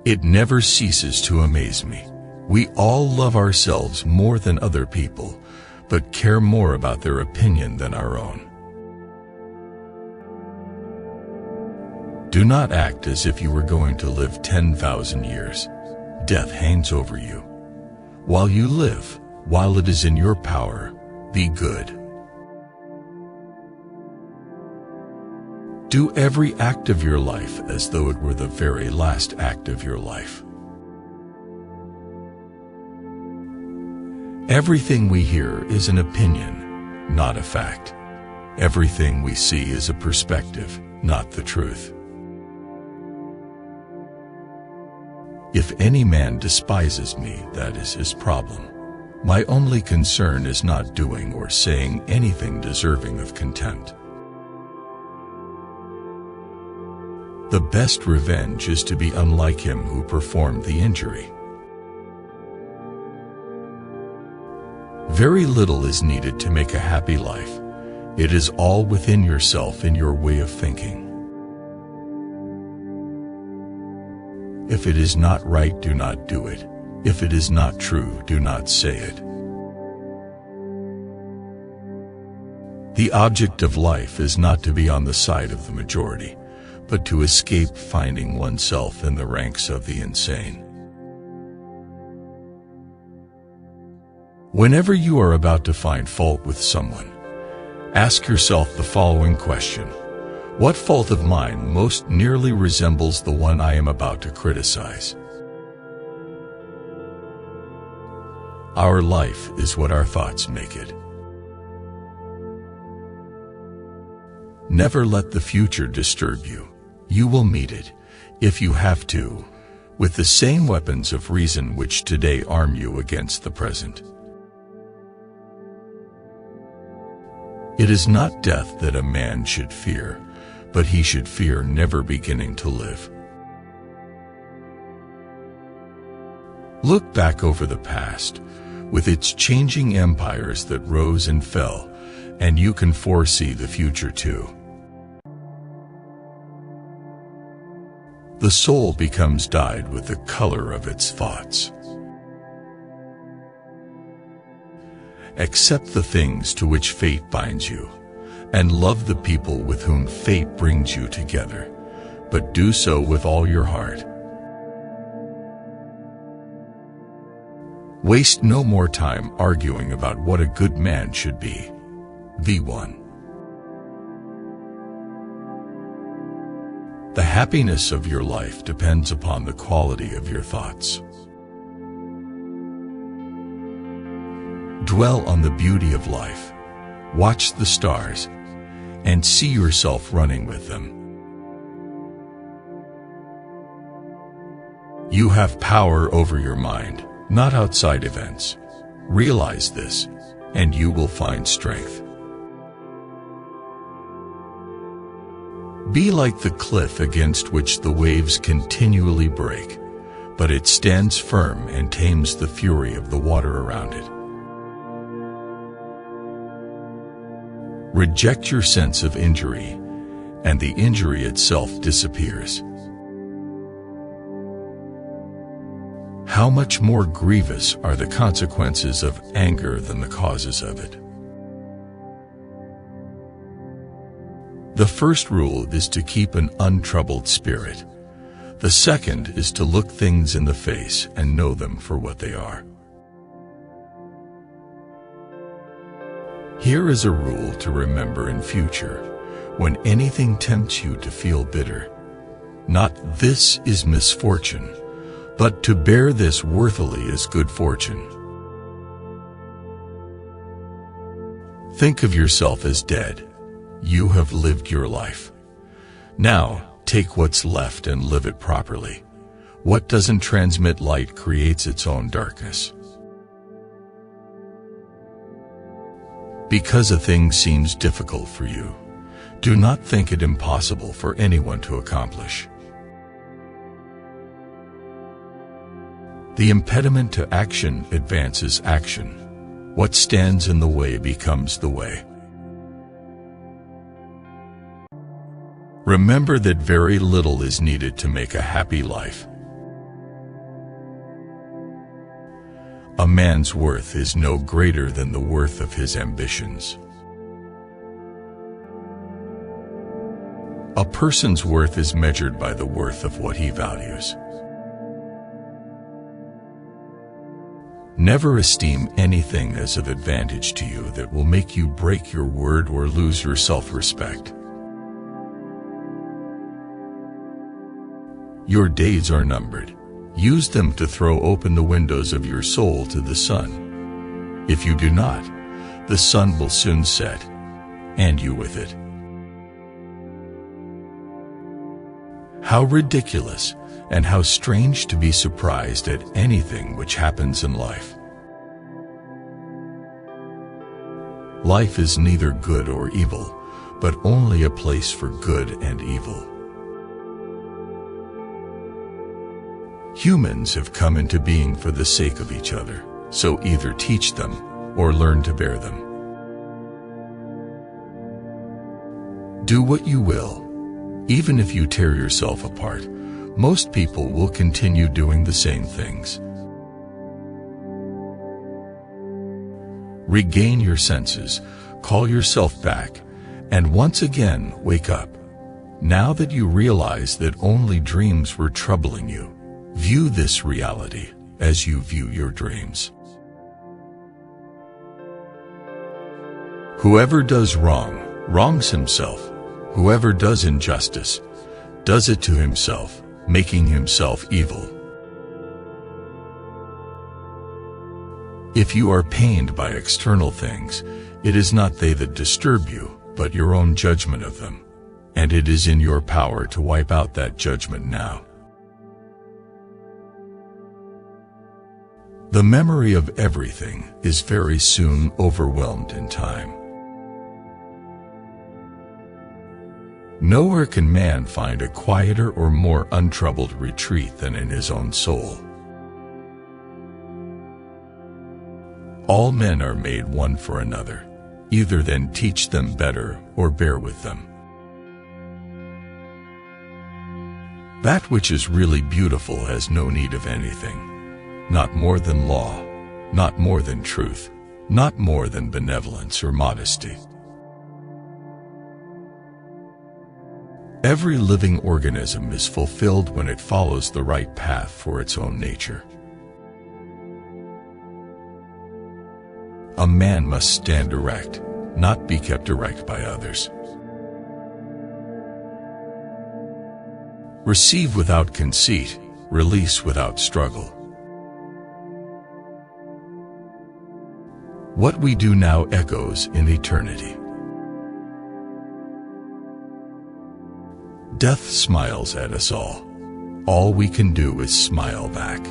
It never ceases to amaze me. We all love ourselves more than other people, but care more about their opinion than our own. Do not act as if you were going to live 10,000 years. Death hangs over you. While you live, while it is in your power, be good. Do every act of your life as though it were the very last act of your life. Everything we hear is an opinion, not a fact. Everything we see is a perspective, not the truth. If any man despises me, that is his problem. My only concern is not doing or saying anything deserving of contempt. The best revenge is to be unlike him who performed the injury. Very little is needed to make a happy life. It is all within yourself in your way of thinking. If it is not right, do not do it. If it is not true, do not say it. The object of life is not to be on the side of the majority, but to escape finding oneself in the ranks of the insane. Whenever you are about to find fault with someone, ask yourself the following question: what fault of mine most nearly resembles the one I am about to criticize? Our life is what our thoughts make it. Never let the future disturb you. You will meet it, if you have to, with the same weapons of reason which today arm you against the present. It is not death that a man should fear, but he should fear never beginning to live. Look back over the past, with its changing empires that rose and fell, and you can foresee the future too. The soul becomes dyed with the color of its thoughts. Accept the things to which fate binds you, and love the people with whom fate brings you together, but do so with all your heart. Waste no more time arguing about what a good man should be. Be one. The happiness of your life depends upon the quality of your thoughts. Dwell on the beauty of life, watch the stars, and see yourself running with them. You have power over your mind, not outside events. Realize this, and you will find strength. Be like the cliff against which the waves continually break, but it stands firm and tames the fury of the water around it. Reject your sense of injury, and the injury itself disappears. How much more grievous are the consequences of anger than the causes of it? The first rule is to keep an untroubled spirit. The second is to look things in the face and know them for what they are. Here is a rule to remember in future, when anything tempts you to feel bitter. Not "this is misfortune," but to bear this worthily is good fortune. Think of yourself as dead. You have lived your life. Now, take what's left and live it properly. What doesn't transmit light creates its own darkness. Because a thing seems difficult for you, do not think it impossible for anyone to accomplish. The impediment to action advances action. What stands in the way becomes the way. Remember that very little is needed to make a happy life. A man's worth is no greater than the worth of his ambitions. A person's worth is measured by the worth of what he values. Never esteem anything as of advantage to you that will make you break your word or lose your self-respect. Your days are numbered. Use them to throw open the windows of your soul to the sun. If you do not, the sun will soon set, and you with it. How ridiculous and how strange to be surprised at anything which happens in life. Life is neither good or evil, but only a place for good and evil. Humans have come into being for the sake of each other, so either teach them or learn to bear them. Do what you will. Even if you tear yourself apart, most people will continue doing the same things. Regain your senses, call yourself back, and once again wake up. Now that you realize that only dreams were troubling you, view this reality as you view your dreams. Whoever does wrong, wrongs himself. Whoever does injustice, does it to himself, making himself evil. If you are pained by external things, it is not they that disturb you, but your own judgment of them, and it is in your power to wipe out that judgment now. The memory of everything is very soon overwhelmed in time. Nowhere can man find a quieter or more untroubled retreat than in his own soul. All men are made one for another. Either then teach them better or bear with them. That which is really beautiful has no need of anything, not more than law, not more than truth, not more than benevolence or modesty. Every living organism is fulfilled when it follows the right path for its own nature. A man must stand erect, not be kept erect by others. Receive without conceit, release without struggle. What we do now echoes in eternity. Death smiles at us all. All we can do is smile back.